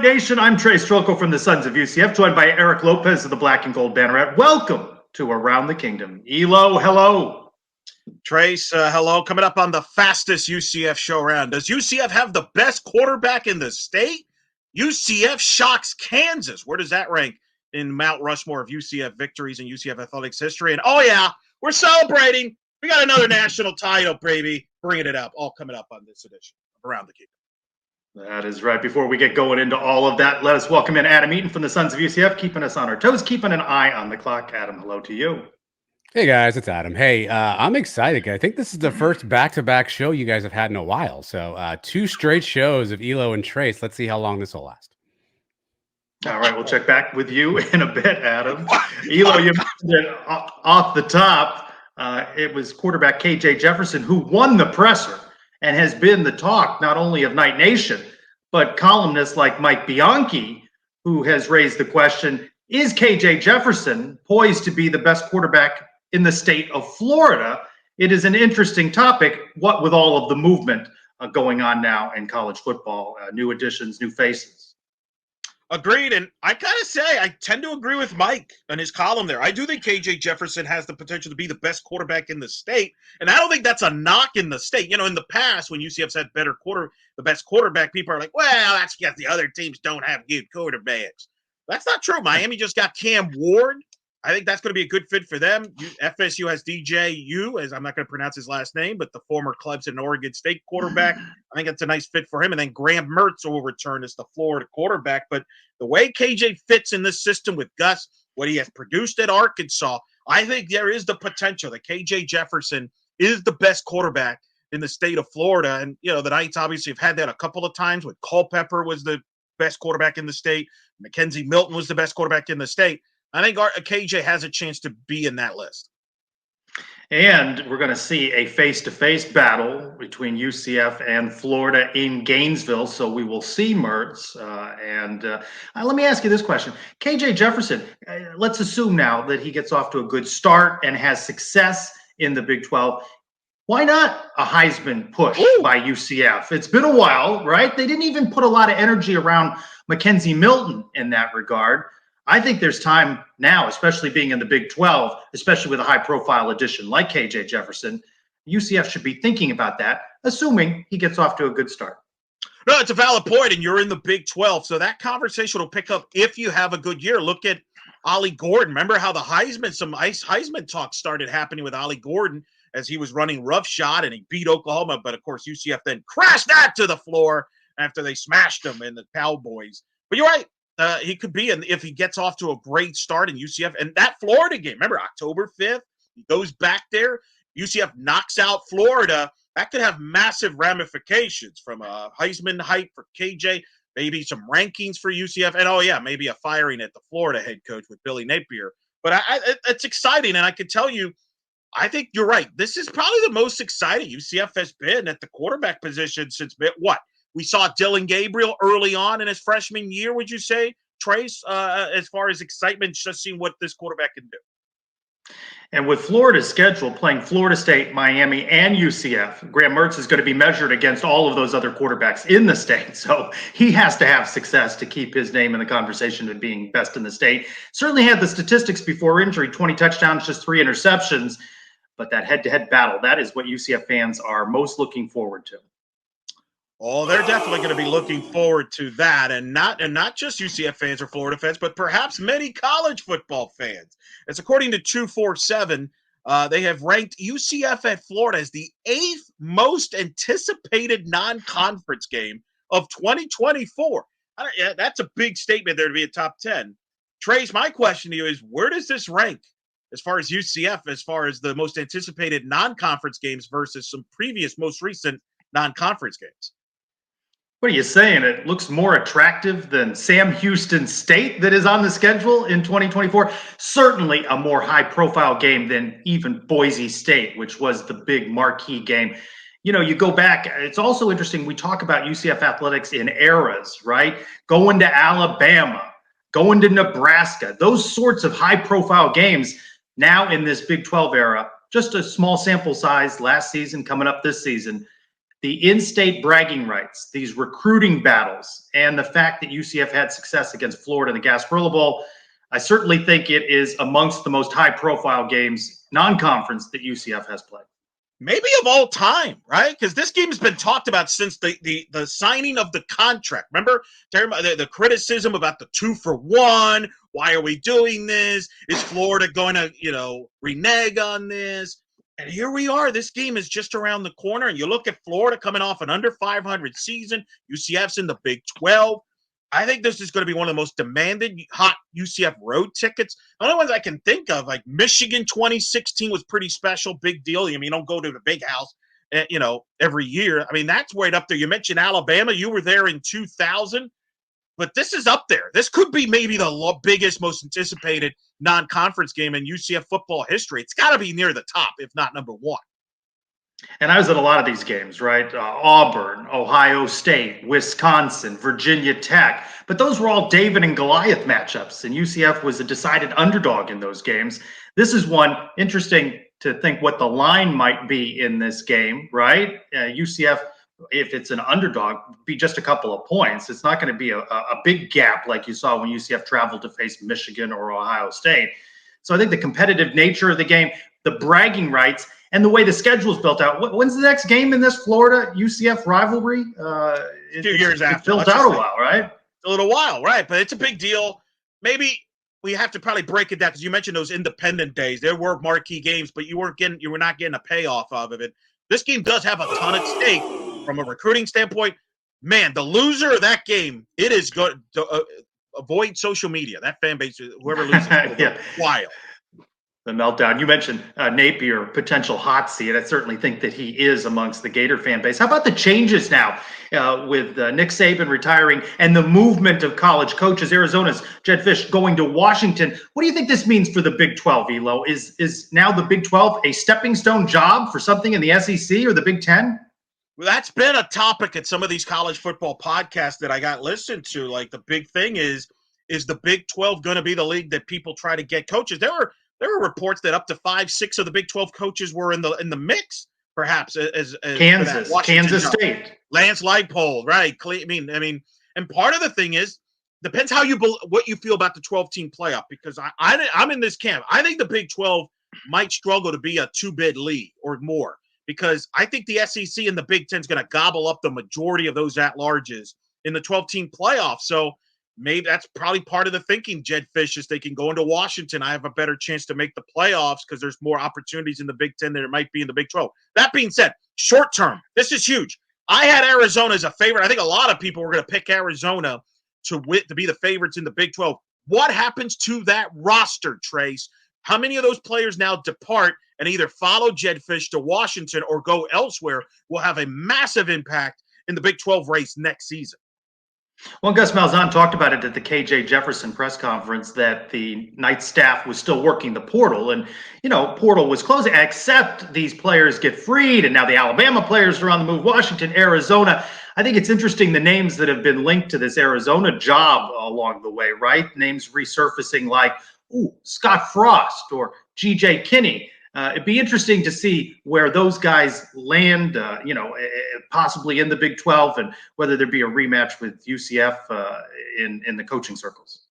Nation. I'm Trylko from the Sons of UCF, joined by Eric Lopez of the Black and Gold Banneret. Welcome to Around the Kingdom. Elo, hello. Trace, hello. Coming up on the fastest UCF show around. Does UCF have the best quarterback in the state? UCF shocks Kansas. Where does that rank in Mount Rushmore of UCF victories in UCF Athletics history? And oh yeah, we're celebrating. We got another national title, baby. Bringing it up. All coming up on this edition of Around the Kingdom. That is right. Before we get going into all of that, let us welcome in Adam Eaton from the Sons of UCF, keeping us on our toes, keeping an eye on the clock. Adam, hello to you. Hey guys, it's Adam. Hey, I'm excited. I think this is the first back-to-back show you guys have had in a while. So 2 straight shows of Elo and Trace. Let's see how long this will last. All right, we'll check back with you in a bit, Adam. Elo, you mentioned it off the top. It was quarterback KJ Jefferson who won the presser and has been the talk not only of Night Nation, but columnists like Mike Bianchi, who has raised the question, is KJ Jefferson poised to be the best quarterback in the state of Florida? It is an interesting topic, what with all of the movement going on now in college football, new additions, new faces. Agreed, and I gotta say, I tend to agree with Mike on his column there. I do think KJ Jefferson has the potential to be the best quarterback in the state, and I don't think that's a knock in the state. You know, in the past, when UCF's had the best quarterback, people are like, well, that's because the other teams don't have good quarterbacks. That's not true. Miami just got Cam Ward. I think that's going to be a good fit for them. FSU has DJU, as I'm not going to pronounce his last name, but the former Clemson and Oregon State quarterback. I think that's a nice fit for him. And then Graham Mertz will return as the Florida quarterback. But the way KJ fits in this system with Gus, what he has produced at Arkansas, I think there is the potential that KJ Jefferson is the best quarterback in the state of Florida. And, you know, the Knights obviously have had that a couple of times when Culpepper was the best quarterback in the state. Mackenzie Milton was the best quarterback in the state. I think KJ has a chance to be in that list. And we're going to see a face-to-face battle between UCF and Florida in Gainesville. So we will see Mertz. Let me ask you this question. KJ Jefferson, let's assume now that he gets off to a good start and has success in the Big 12. Why not a Heisman push by UCF? It's been a while, right? They didn't even put a lot of energy around Mackenzie Milton in that regard. I think there's time now, especially being in the Big 12, especially with a high-profile addition like KJ Jefferson. UCF should be thinking about that, assuming he gets off to a good start. No, it's a valid point, and you're in the Big 12, so that conversation will pick up if you have a good year. Look at Ollie Gordon. Remember how some Heisman talk started happening with Ollie Gordon as he was running roughshod, and he beat Oklahoma, but, of course, UCF then crashed that to the floor after they smashed them in the Cowboys. But you're right. He could be, and if he gets off to a great start in UCF, and that Florida game, remember October 5th, he goes back there, UCF knocks out Florida, that could have massive ramifications from a Heisman hype for KJ, maybe some rankings for UCF, and maybe a firing at the Florida head coach with Billy Napier. But it's exciting, and I can tell you, I think you're right. This is probably the most exciting UCF has been at the quarterback position since what? We saw Dylan Gabriel early on in his freshman year, would you say, Trace, as far as excitement, just seeing what this quarterback can do? And with Florida's schedule, playing Florida State, Miami, and UCF, Graham Mertz is going to be measured against all of those other quarterbacks in the state. So he has to have success to keep his name in the conversation of being best in the state. Certainly had the statistics before injury, 20 touchdowns, just 3 interceptions. But that head-to-head battle, that is what UCF fans are most looking forward to. Oh, they're definitely going to be looking forward to that, and not just UCF fans or Florida fans, but perhaps many college football fans. As according to 247, they have ranked UCF at Florida as the 8th most anticipated non-conference game of 2024. That's a big statement there to be a top 10. Trace, my question to you is, where does this rank as far as UCF, as far as the most anticipated non-conference games versus some previous, most recent non-conference games? What are you saying? It looks more attractive than Sam Houston State that is on the schedule in 2024. Certainly a more high-profile game than even Boise State, which was the big marquee game. You know, you go back, it's also interesting, we talk about UCF Athletics in eras, right? Going to Alabama, going to Nebraska, those sorts of high-profile games now in this Big 12 era, just a small sample size last season, coming up this season. the in-state bragging rights, these recruiting battles, and the fact that UCF had success against Florida in the Gasparilla Bowl, I certainly think it is amongst the most high-profile games, non-conference, that UCF has played. Maybe of all time, right? Because this game has been talked about since the signing of the contract. Remember the criticism about the 2-for-1? Why are we doing this? Is Florida going to, renege on this? And here we are. This game is just around the corner. And you look at Florida coming off an under 500 season. UCF's in the Big 12. I think this is going to be one of the most demanded hot UCF road tickets. The only ones I can think of, like Michigan 2016 was pretty special, big deal. I mean, you don't go to the big house, every year. I mean, that's right up there. You mentioned Alabama. You were there in 2000. But this is up there. This could be maybe the biggest, most anticipated non-conference game in UCF football history. It's got to be near the top, if not number one. And I was at a lot of these games, right? Auburn, Ohio State, Wisconsin, Virginia Tech. But those were all David and Goliath matchups, and UCF was a decided underdog in those games. This is one interesting to think what the line might be in this game, right? UCF, if it's an underdog, be just a couple of points. It's not going to be a big gap like you saw when UCF traveled to face Michigan or Ohio State. So I think the competitive nature of the game, the bragging rights, and the way the schedule is built out. When's the next game in this Florida UCF rivalry? A few years after. It's built out a while, right? A little while, right? But it's a big deal. Maybe we have to probably break it down because you mentioned those independent days. There were marquee games, but you were not getting a payoff out of it. This game does have a ton at stake from a recruiting standpoint. Man, the loser of that game, it is good to avoid social media. That fan base, whoever loses, yeah. Wild. The meltdown. You mentioned Napier, potential hot seat. I certainly think that he is amongst the Gator fan base. How about the changes now with Nick Saban retiring and the movement of college coaches? Arizona's Jedd Fisch going to Washington. What do you think this means for the Big 12, Elo? Is now the Big 12 a stepping stone job for something in the SEC or the Big 10? Well, that's been a topic at some of these college football podcasts that I got listened to. Like, the big thing is the Big 12 going to be the league that people try to get coaches? There were reports that up to 5-6 of the Big 12 coaches were in the mix, perhaps as Kansas State, Lance Leipold, right? I mean, and part of the thing is depends what you feel about the 12-team playoff, because I'm in this camp. I think the Big 12 might struggle to be a 2-bid league or more, because I think the SEC and the Big 10 is going to gobble up the majority of those at-larges in the 12-team playoff. So maybe that's probably part of the thinking, Jedd Fisch, is they can go into Washington. I have a better chance to make the playoffs because there's more opportunities in the Big 10 than there might be in the Big 12. That being said, short term, this is huge. I had Arizona as a favorite. I think a lot of people were going to pick Arizona to be the favorites in the Big 12. What happens to that roster, Trace? How many of those players now depart and either follow Jedd Fisch to Washington or go elsewhere will have a massive impact in the Big 12 race next season? Well, Gus Malzahn talked about it at the KJ Jefferson press conference that the Knight staff was still working the portal, and portal was closing, except these players get freed, and now the Alabama players are on the move. Washington, Arizona. I think it's interesting the names that have been linked to this Arizona job along the way, right? Names resurfacing like Scott Frost or G.J. Kinney. It'd be interesting to see where those guys land, possibly in the Big 12, and whether there'd be a rematch with UCF in the coaching circles.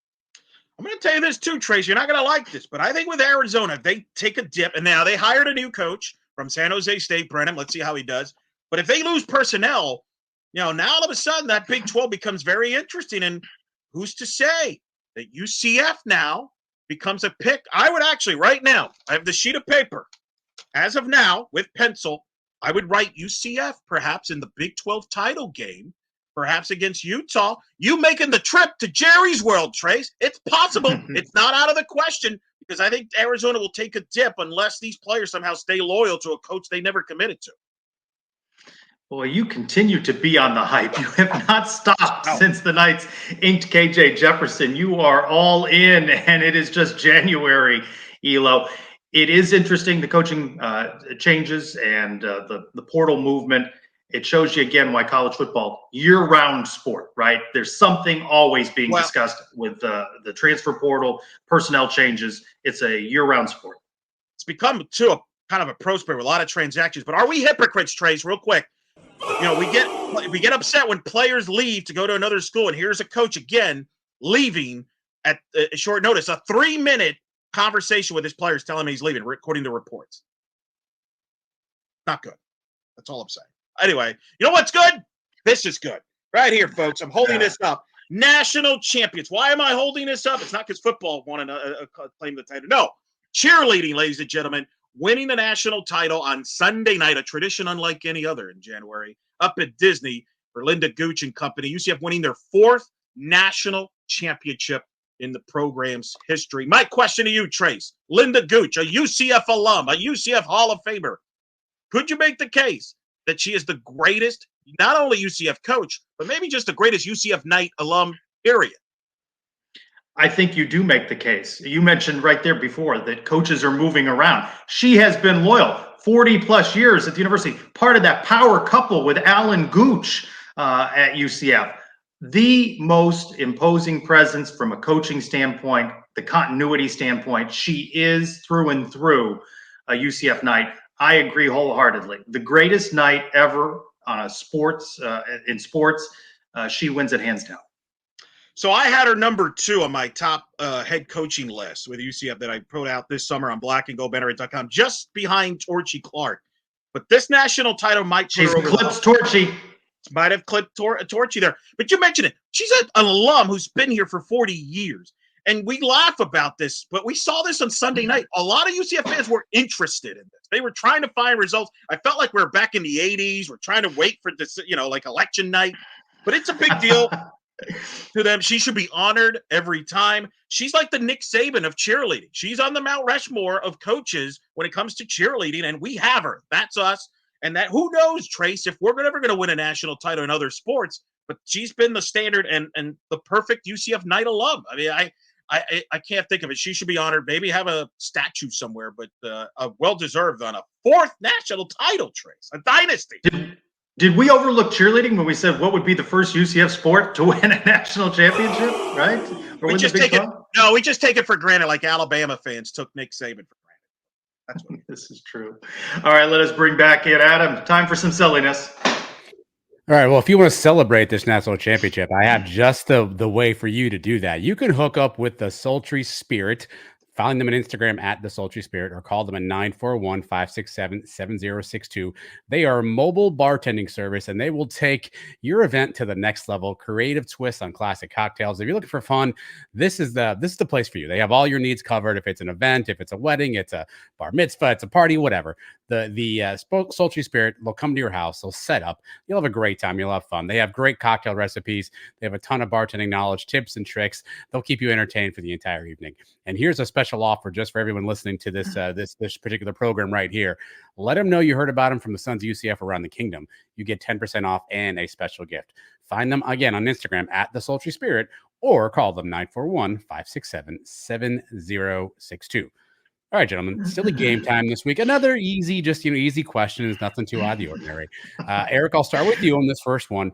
I'm going to tell you this too, Trace. You're not going to like this, but I think with Arizona, they take a dip, and now they hired a new coach from San Jose State, Brennan. Let's see how he does. But if they lose personnel, now all of a sudden that Big 12 becomes very interesting, and who's to say that UCF now becomes a pick? I would actually, right now, I have the sheet of paper. As of now, with pencil, I would write UCF perhaps in the Big 12 title game, perhaps against Utah. You making the trip to Jerry's World, Trace. It's possible. It's not out of the question, because I think Arizona will take a dip unless these players somehow stay loyal to a coach they never committed to. Boy, you continue to be on the hype. You have not stopped since the Knights inked KJ Jefferson. You are all in, and it is just January, Elo. It is interesting, the coaching changes and the portal movement. It shows you again why college football, year-round sport, right? There's something always being discussed with the transfer portal, personnel changes. It's a year-round sport. It's become, too, kind of a pro sport with a lot of transactions. But are we hypocrites, Trace, real quick? we get upset when players leave to go to another school, and here's a coach again leaving at short notice. A 3-minute conversation with his players telling him he's leaving, according to reports. Not good. That's all I'm saying. Anyway, you know what's good? This is good. Right here, folks. I'm holding this up. National champions. Why am I holding this up? It's not because football won a claim the title. No. Cheerleading, ladies and gentlemen, winning the national title on Sunday night, a tradition unlike any other in January, up at Disney for Linda Gooch and company. UCF winning their 4th national championship in the program's history. My question to you, Trace. Linda Gooch, a UCF alum, a UCF Hall of Famer. Could you make the case that she is the greatest, not only UCF coach, but maybe just the greatest UCF Knight alum, period? I think you do make the case. You mentioned right there before that coaches are moving around. She has been loyal 40 plus years at the university, part of that power couple with Alan Gooch at UCF. The most imposing presence from a coaching standpoint, the continuity standpoint. She is through and through a UCF Knight. I agree wholeheartedly. The greatest night ever on a sports, in sports, she wins it hands down. So I had her number 2 on my top head coaching list with UCF that I put out this summer on blackandgoldbanneret.com, just behind Torchy Clark. But this national title might put her over. She's clipped Torchy. Might have clipped Torchy there. But you mentioned it. She's an alum who's been here for 40 years. And we laugh about this, but we saw this on Sunday night. A lot of UCF fans were interested in this. They were trying to find results. I felt like we were back in the 80s. We're trying to wait for this, like election night. But it's a big deal to them. She should be honored every time. She's like the Nick Saban of cheerleading. She's on the Mount Rushmore of coaches when it comes to cheerleading, and we have her. That's us. And that, who knows, Trace, if we're ever going to win a national title in other sports, but she's been the standard and the perfect UCF Knight alum. I mean, I can't think of it. She should be honored. Maybe have a statue somewhere, but a well-deserved on a 4th national title, Trace, a dynasty. Did we overlook cheerleading when we said what would be the first UCF sport to win a national championship, right? We just take it for granted, like Alabama fans took Nick Saban for granted. That's what this is true. All right, let us bring back in Adam. Time for some silliness. All right. Well, if you want to celebrate this national championship, I have just the way for you to do that. You can hook up with the Sultry Spirit. Find them on Instagram at The Sultry Spirit or call them at 941-567-7062. They are a mobile bartending service, and they will take your event to the next level. Creative twists on classic cocktails. If you're looking for fun, this is the place for you. They have all your needs covered. If it's an event, if it's a wedding, it's a bar mitzvah, it's a party, whatever. The Sultry Spirit, they'll come to your house. They'll set up. You'll have a great time. You'll have fun. They have great cocktail recipes. They have a ton of bartending knowledge, tips, and tricks. They'll keep you entertained for the entire evening. And here's a special offer just for everyone listening to this this particular program right here. Let them know you heard about them from the Sons of UCF around the kingdom. You get 10% off and a special gift. Find them again on Instagram at The Sultry Spirit or call them 941-567-7062. All right, gentlemen, silly game time this week. Another easy, easy questions, nothing too out of the ordinary. Eric, I'll start with you on this first one.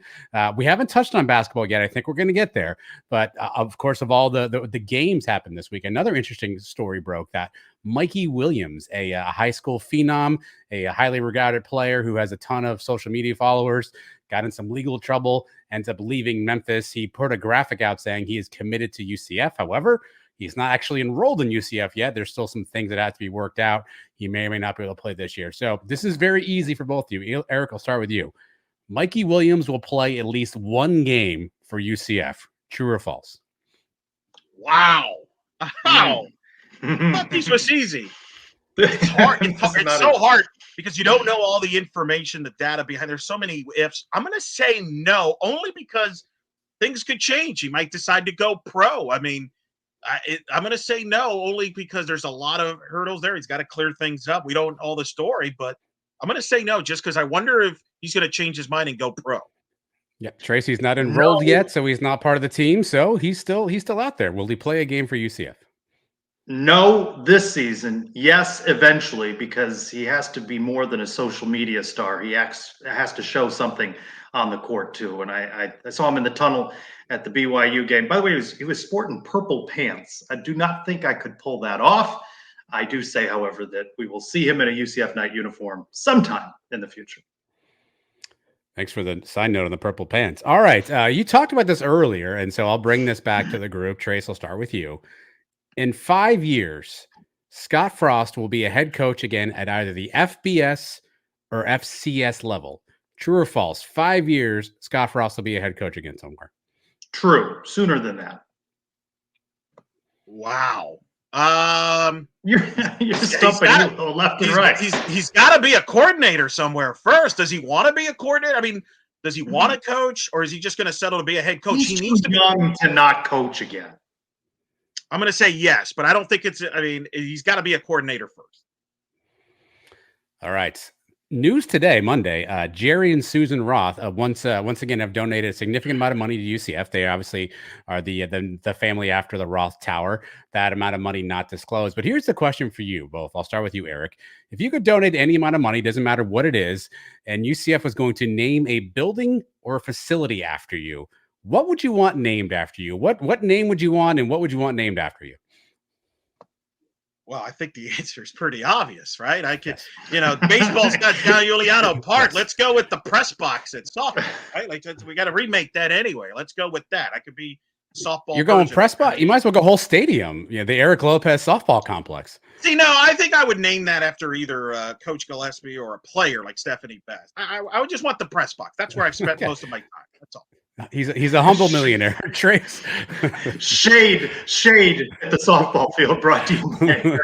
We haven't touched on basketball yet. I think we're going to get there. But of course, of all the games happened this week, another interesting story broke that Mikey Williams, a high school phenom, a highly regarded player who has a ton of social media followers, got in some legal trouble, ends up leaving Memphis. He put a graphic out saying he is committed to UCF. However, he's not actually enrolled in UCF yet. There's still some things that have to be worked out. He may or may not be able to play this year. So this is very easy for both of you. Eric, I'll start with you. Mikey Williams will play at least one game for UCF. True or false? Wow. Wow. I thought this was easy. It's hard. It's so hard because you don't know all the information, the data behind. There's so many ifs. I'm going to say no, only because things could change. He might decide to go pro. I mean, I'm going to say no, only because there's a lot of hurdles there. He's got to clear things up. We don't know the story, but I'm going to say no, just because I wonder if he's going to change his mind and go pro. Yeah, Tracy's not enrolled yet, so he's not part of the team. So he's still out there. Will he play a game for UCF? No, this season. Yes, eventually, because he has to be more than a social media star. He has to show something on the court too. And I saw him in the tunnel at the BYU game. By the way, he was sporting purple pants. I do not think I could pull that off. I do say, however, that we will see him in a UCF Knight uniform sometime in the future. Thanks for the side note on the purple pants. All right. You talked about this earlier, and so I'll bring this back to the group. Trace, I'll start with you. In 5 years, Scott Frost will be a head coach again at either the FBS or FCS level. True or false? 5 years, Scott Frost will be a head coach again somewhere. True. Sooner than that. Wow. You're stumping left and right. He's got to be a coordinator somewhere first. Does he want to be a coordinator? I mean, does he want to coach, or is he just going to settle to be a head coach? He needs to be young to not coach again. I'm going to say yes, but I don't think it's. I mean, he's got to be a coordinator first. All right. News today, Monday. Jerry and Susan Roth once again have donated a significant amount of money to UCF. They obviously are the family after the Roth Tower. That amount of money not disclosed. But here's the question for you both. I'll start with you, Eric. If you could donate any amount of money, doesn't matter what it is, and UCF was going to name a building or a facility after you, what would you want named after you? What name would you want, and what would you want named after you? Well, I think the answer is pretty obvious, right? I could, baseball's got John Giuliano Park. Yes. Let's go with the press box at softball, right? Like we got to remake that anyway. Let's go with that. I could be softball. You're going press box? You might as well go whole stadium. Yeah, the Eric Lopez softball complex. See, no, I think I would name that after either Coach Gillespie or a player like Stephanie Bass. I would just want the press box. That's where I've spent most of my time. That's all. He's a humble millionaire. Trace. Shade at the softball field brought to you.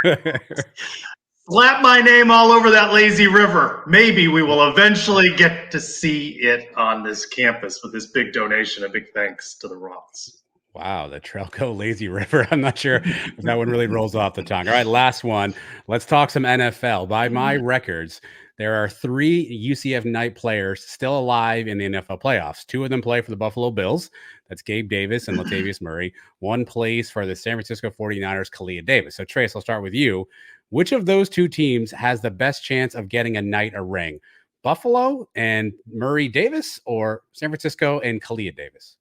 Slap my name all over that lazy river. Maybe we will eventually get to see it on this campus with this big donation. A big thanks to the Roths. Wow, the Trylko Lazy River. I'm not sure if that one really rolls off the tongue. All right, last one. Let's talk some NFL. By my records, there are 3 UCF Knight players still alive in the NFL playoffs. 2 of them play for the Buffalo Bills. That's Gabe Davis and Latavius Murray. 1 plays for the San Francisco 49ers, Kalia Davis. So, Trace, I'll start with you. Which of those 2 teams has the best chance of getting a Knight a ring? Buffalo and Murray Davis, or San Francisco and Kalia Davis?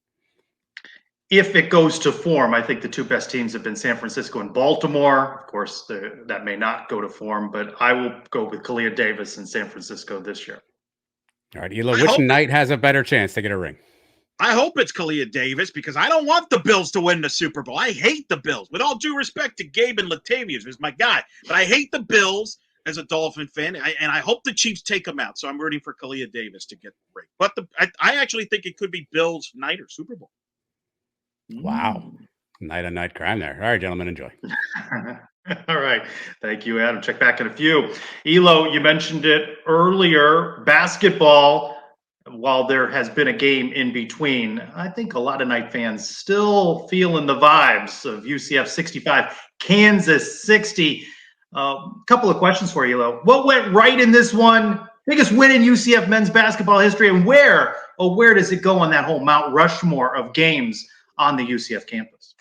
If it goes to form, I think the 2 best teams have been San Francisco and Baltimore. Of course, that may not go to form, but I will go with Kalia Davis in San Francisco this year. All right, Elo, which Knight has a better chance to get a ring? I hope it's Kalia Davis, because I don't want the Bills to win the Super Bowl. I hate the Bills. With all due respect to Gabe and Latavius, who's my guy, but I hate the Bills as a Dolphin fan, and I hope the Chiefs take them out. So I'm rooting for Kalia Davis to get the ring. But I actually think it could be Bills, Knight, or Super Bowl. Wow. Night on night crime there. All right, gentlemen, enjoy. All right. Thank you, Adam. Check back in a few. Elo, you mentioned it earlier. Basketball, while there has been a game in between, I think a lot of Knight fans still feeling the vibes of UCF 65, Kansas 60. Couple of questions for you, Elo. What went right in this one? Biggest win in UCF men's basketball history, and where does it go on that whole Mount Rushmore of games on the UCF campus?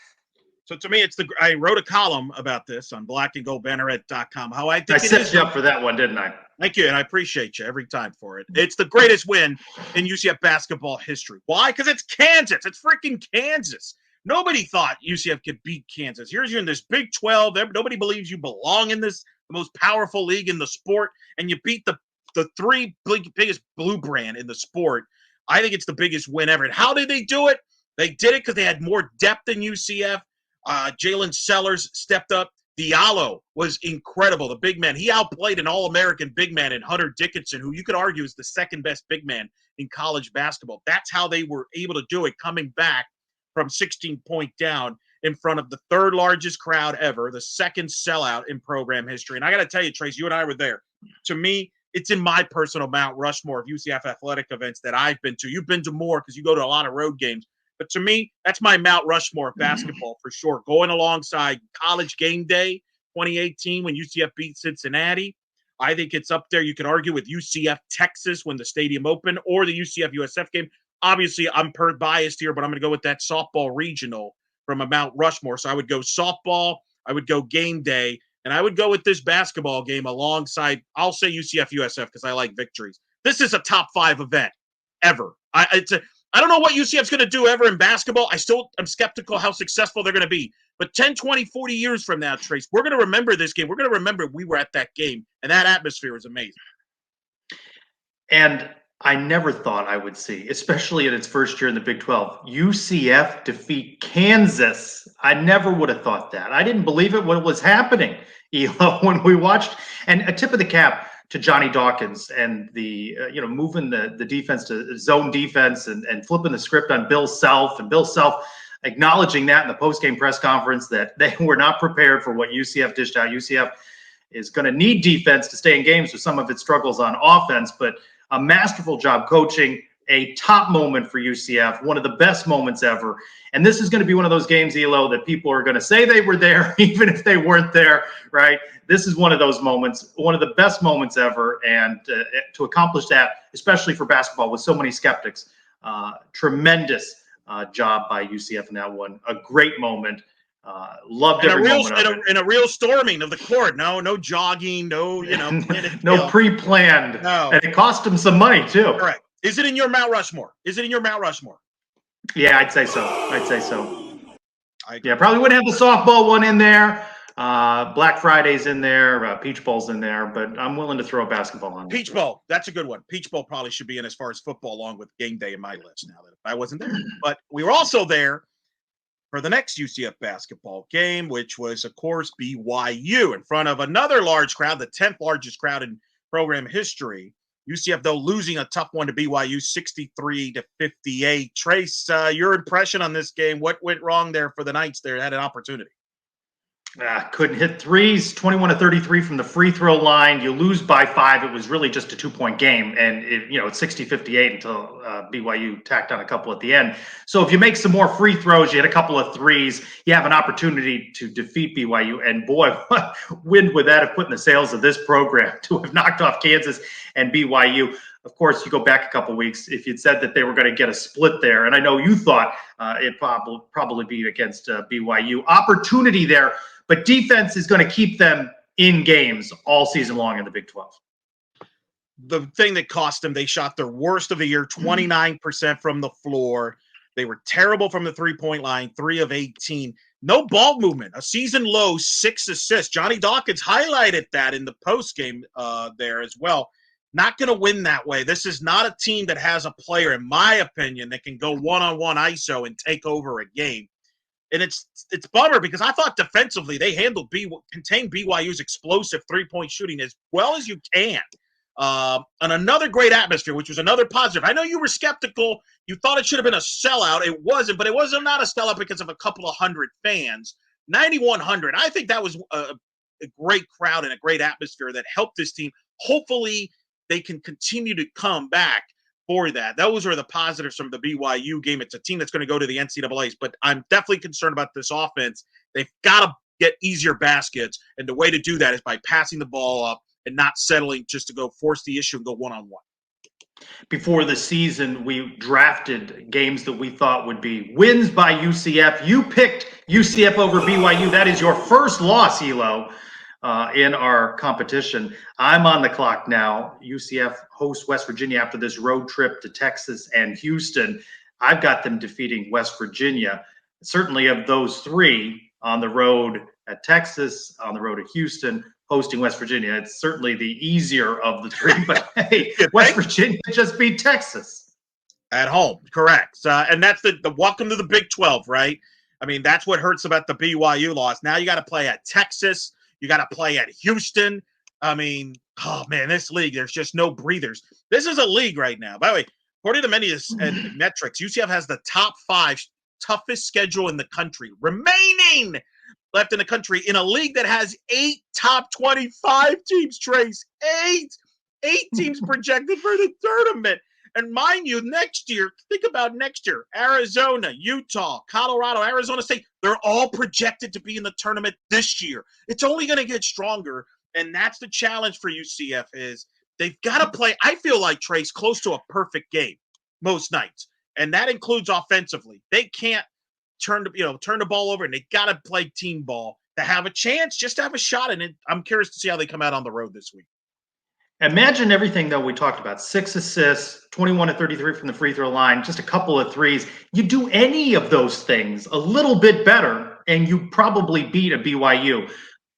So to me, I wrote a column about this on blackandgoldbanneret.com. How I think I set you up for that one, didn't I? Thank you, and I appreciate you every time for it. It's the greatest win in UCF basketball history. Why? Because it's Kansas. It's freaking Kansas. Nobody thought UCF could beat Kansas. You're in this Big 12. Nobody believes you belong in this, the most powerful league in the sport, and you beat the 3 biggest blue brand in the sport. I think it's the biggest win ever. And how did they do it? They did it because they had more depth than UCF. Jalen Sellers stepped up. Diallo was incredible, the big man. He outplayed an All-American big man in Hunter Dickinson, who you could argue is the second best big man in college basketball. That's how they were able to do it, coming back from 16-point down in front of the 3rd largest crowd ever, the 2nd sellout in program history. And I got to tell you, Trace, you and I were there. To me, it's in my personal Mount Rushmore of UCF athletic events that I've been to. You've been to more because you go to a lot of road games. But to me, that's my Mount Rushmore of basketball for sure. Going alongside College Game Day 2018 when UCF beat Cincinnati. I think it's up there. You could argue with UCF Texas when the stadium opened, or the UCF USF game. Obviously, I'm biased here, but I'm going to go with that softball regional from a Mount Rushmore. So I would go softball, I would go game day, and I would go with this basketball game alongside, I'll say UCF USF because I like victories. This is a top 5 event ever. I don't know what UCF's going to do ever in basketball. I'm skeptical how successful they're going to be. But 10, 20, 40 years from now, Trace, we're going to remember this game. We're going to remember we were at that game, and that atmosphere is amazing. And I never thought I would see, especially in its first year in the Big 12. UCF defeat Kansas. I never would have thought that. I didn't believe it when it was happening, when we watched. And a tip of the cap to Johnny Dawkins and the, moving the defense to zone defense and flipping the script on Bill Self, and Bill Self acknowledging that in the post-game press conference that they were not prepared for what UCF dished out. UCF is going to need defense to stay in games with some of its struggles on offense, but a masterful job coaching, a top moment for UCF, one of the best moments ever. And this is going to be one of those games, Elo, that people are going to say they were there, even if they weren't there, right? This is one of those moments, one of the best moments ever. And to accomplish that, especially for basketball with so many skeptics, tremendous job by UCF in that one. A great moment. Loved every moment of it. And a real storming of the court. No jogging, no, no pre-planned. No. And it cost him some money too. Correct. Is it in your Mount Rushmore? Yeah, I'd say so. Yeah, probably wouldn't have the softball one in there. Black Friday's in there. Peach Bowl's in there, but I'm willing to throw a basketball on. Peach Bowl, that's a good one. Peach Bowl probably should be in as far as football, along with game day in my list. Now that I wasn't there, but we were also there for the next UCF basketball game, which was, of course, BYU in front of another large crowd, the 10th largest crowd in program history. UCF, though, losing a tough one to BYU, 63-58. Trace, your impression on this game? What went wrong there for the Knights there? Had an opportunity. Couldn't hit threes, 21-33 from the free throw line. You lose by 5. It was really just a 2-point game. And, it's 60-58 until BYU tacked on a couple at the end. So if you make some more free throws, you hit a couple of threes, you have an opportunity to defeat BYU. And, boy, what wind would that have put in the sails of this program to have knocked off Kansas and BYU. Of course, you go back a couple weeks, if you'd said that they were going to get a split there, and I know you thought it probably be against BYU. Opportunity there. But defense is going to keep them in games all season long in the Big 12. The thing that cost them, they shot their worst of the year, 29% from the floor. They were terrible from the three-point line, 3 of 18. No ball movement, a season low, 6 assists. Johnny Dawkins highlighted that in the postgame there as well. Not going to win that way. This is not a team that has a player, in my opinion, that can go one-on-one ISO and take over a game. And it's bummer because I thought defensively they contained BYU's explosive three-point shooting as well as you can. And another great atmosphere, which was another positive. I know you were skeptical. You thought it should have been a sellout. It wasn't, but it was not a sellout because of a couple of hundred fans. 9,100. I think that was a great crowd and a great atmosphere that helped this team. Hopefully they can continue to come back for that. Those are the positives from the BYU game. It's a team that's going to go to the NCAAs, but I'm definitely concerned about this offense. They've got to get easier baskets, and the way to do that is by passing the ball up and not settling just to go force the issue and go one-on-one. Before the season, we drafted games that we thought would be wins by UCF. You picked UCF over BYU. That is your first loss, Elo, in our competition. I'm on the clock now. UCF hosts West Virginia after this road trip to Texas and Houston. I've got them defeating West Virginia. Certainly of those 3 on the road at Texas, on the road at Houston, hosting West Virginia, it's certainly the easier of the 3. But hey, West Virginia just beat Texas. At home, correct. And that's the welcome to the Big 12, right? I mean, that's what hurts about the BYU loss. Now you got to play at Texas. You got to play at Houston. I mean, oh, man, this league, there's just no breathers. This is a league right now. By the way, according to many metrics, UCF has the top 5 toughest schedule in the country, remaining left in the country in a league that has 8 top 25 teams, Trace. 8 teams projected for the tournament. And mind you, next year, think about next year, Arizona, Utah, Colorado, Arizona State, they're all projected to be in the tournament this year. It's only going to get stronger, and that's the challenge for UCF is they've got to play, I feel like, Trace, close to a perfect game most nights, and that includes offensively. They can't turn the ball over, and they got to play team ball to have a chance, just to have a shot, and I'm curious to see how they come out on the road this week. Imagine everything, though, we talked about. 6 assists, 21-33 from the free throw line, just a couple of threes. You do any of those things a little bit better, and you probably beat a BYU.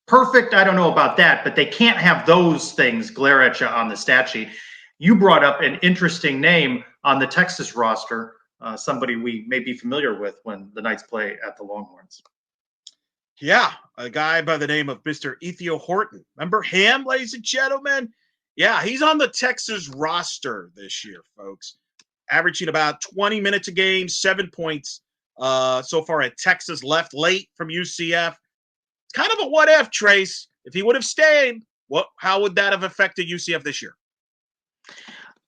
Perfect, I don't know about that, but they can't have those things glare at you on the stat sheet. You brought up an interesting name on the Texas roster, somebody we may be familiar with when the Knights play at the Longhorns. Yeah, a guy by the name of Mr. Ethio Horton. Remember him, ladies and gentlemen? Yeah, he's on the Texas roster this year, folks. Averaging about 20 minutes a game, 7 points so far at Texas. Left late from UCF. It's kind of a what if, Trace. If he would have stayed, how would that have affected UCF this year?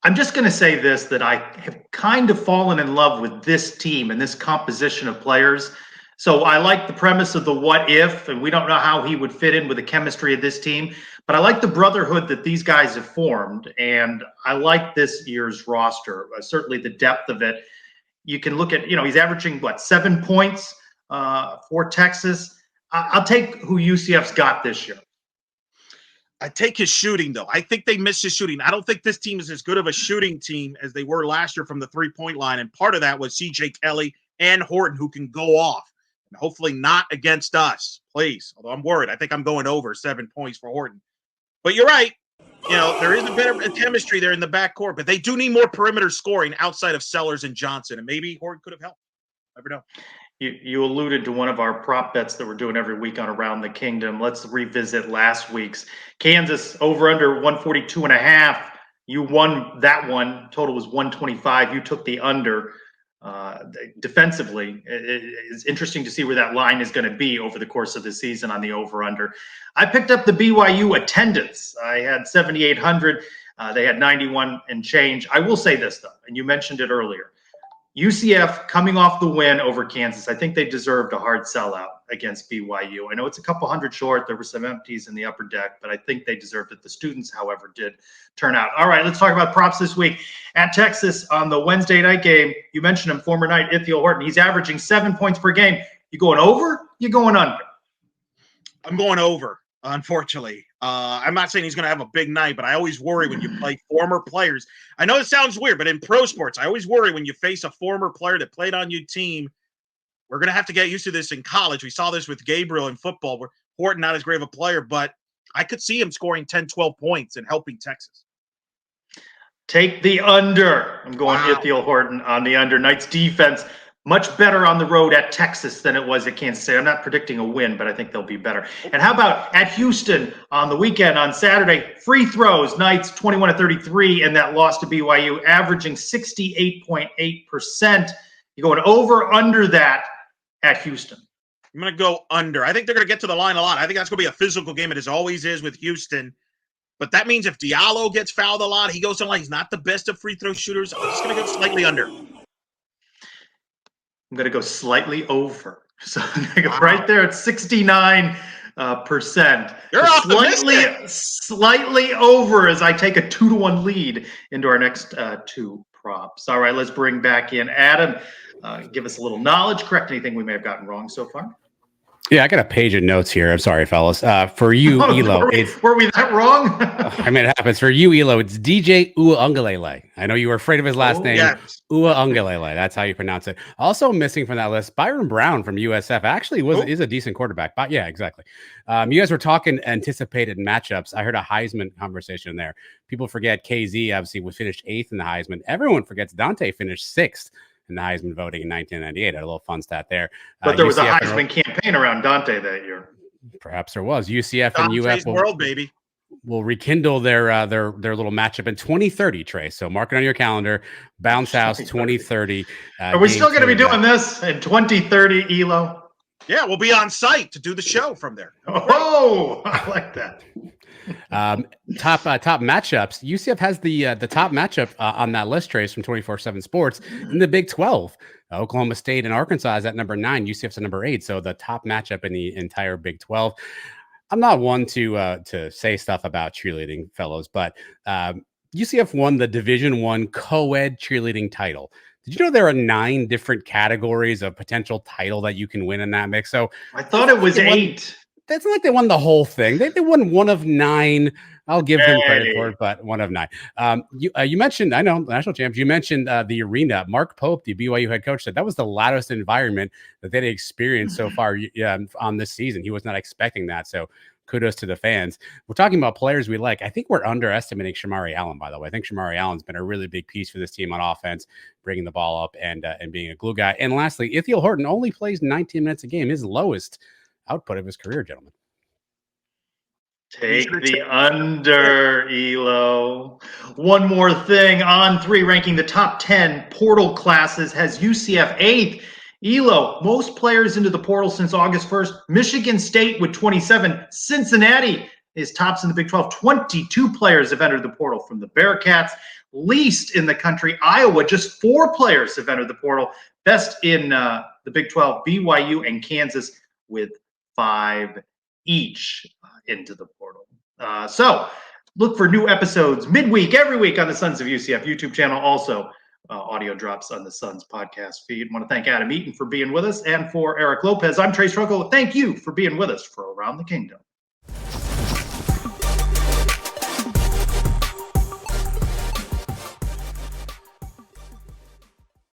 I'm just going to say this, that I have kind of fallen in love with this team and this composition of players. So I like the premise of the what if, and we don't know how he would fit in with the chemistry of this team, but I like the brotherhood that these guys have formed, and I like this year's roster, certainly the depth of it. You can look at, he's averaging, 7 points for Texas. I'll take who UCF's got this year. I take his shooting, though. I think they miss his shooting. I don't think this team is as good of a shooting team as they were last year from the three-point line, and part of that was C.J. Kelly and Horton, who can go off. And hopefully not against us, please. Although I'm worried. I think I'm going over 7 points for Horton. But you're right. There is a better chemistry there in the backcourt, but they do need more perimeter scoring outside of Sellers and Johnson. And maybe Horton could have helped. Never know. You alluded to one of our prop bets that we're doing every week on Around the Kingdom. Let's revisit last week's. Kansas over under 142.5. You won that one. Total was 125. You took the under. Defensively, it's interesting to see where that line is going to be over the course of the season on the over-under. I picked up the BYU attendance. I had 7,800. They had 91 and change. I will say this, though, and you mentioned it earlier. UCF coming off the win over Kansas, I think they deserved a hard sellout against BYU. I know it's a couple hundred short. There were some empties in the upper deck, but I think they deserved it. The students, however, did turn out. All right, let's talk about props this week. At Texas on the Wednesday night game, you mentioned him, former Knight, Ithiel Horton. He's averaging 7 points per game. You going over? You going under? I'm going over, unfortunately. I'm not saying he's going to have a big night, but I always worry when you play former players. I know it sounds weird, but in pro sports, I always worry when you face a former player that played on your team. We're going to have to get used to this in college. We saw this with Gabriel in football, where Horton not as great of a player, but I could see him scoring 10, 12 points and helping Texas. Take the under. I'm going Ithiel Horton on the under. Knights defense, much better on the road at Texas than it was at Kansas State. I'm not predicting a win, but I think they'll be better. And how about at Houston on the weekend on Saturday? Free throws, Knights 21-33, and that loss to BYU, averaging 68.8%. You going over under that at Houston? I'm going to go under. I think they're going to get to the line a lot. I think that's going to be a physical game. It always is with Houston. But that means if Diallo gets fouled a lot, he goes to the line. He's not the best of free throw shooters. I'm just going to go slightly under. I'm going to go slightly over. So I'm going to go right there at 69%. You're slightly over as I take a 2-1 lead into our next two props. All right, let's bring back in Adam. Give us a little knowledge. Correct anything we may have gotten wrong so far. Yeah, I got a page of notes here. I'm sorry, fellas. For you, Elo. Were we that wrong? I mean, it happens. For you, Elo, it's DJ Uiagalelei. I know you were afraid of his last name. Yes. Uiagalelei. That's how you pronounce it. Also missing from that list, Byron Brown from USF actually is a decent quarterback. But yeah, exactly. You guys were talking anticipated matchups. I heard a Heisman conversation there. People forget KZ obviously was finished 8th in the Heisman. Everyone forgets Dante finished 6th. In the Heisman voting in 1998. A little fun stat there. But there was UCF a Heisman campaign around Dante that year. Perhaps there was. UCF Dante's and UF world, baby. will rekindle their little matchup in 2030, Trey. So mark it on your calendar. Bounce House 2030. Are we still going to be doing this in 2030, Elo? Yeah, we'll be on site to do the show from there. Oh, I like that. Top matchups. UCF has the top matchup on that list, Trace, from 24/7 Sports in the Big 12. Oklahoma State and Arkansas is at number 9. UCF's at number 8. So the top matchup in the entire Big 12. I'm not one to say stuff about cheerleading, fellows, but UCF won the Division I co-ed cheerleading title. Did you know there are 9 different categories of potential title that you can win in that mix? So I thought it was 8. It's not like they won the whole thing. They won one of 9. I'll give them credit for it, but one of 9. You mentioned, I know, national champs. You mentioned the arena. Mark Pope, the BYU head coach, said that was the loudest environment that they'd experienced so far on this season. He was not expecting that. So kudos to the fans. We're talking about players we like. I think we're underestimating Shamari Allen, by the way. I think Shamari Allen's been a really big piece for this team on offense, bringing the ball up and being a glue guy. And lastly, Ithiel Horton only plays 19 minutes a game, his lowest output of his career, gentlemen. Take the under, Elo. One more thing. On 3, ranking the top 10 portal classes, has UCF 8th. Elo, most players into the portal since August 1st. Michigan State with 27. Cincinnati is tops in the Big 12. 22 players have entered the portal from the Bearcats. Least in the country, Iowa, just 4 players have entered the portal. Best in the Big 12, BYU and Kansas with 5 each into the portal. So look for new episodes midweek, every week on the Sons of UCF YouTube channel. Also, audio drops on the Sons podcast feed. I want to thank Adam Eaton for being with us, and for Eric Lopez, I'm Trylko. Thank you for being with us for Around the Kingdom.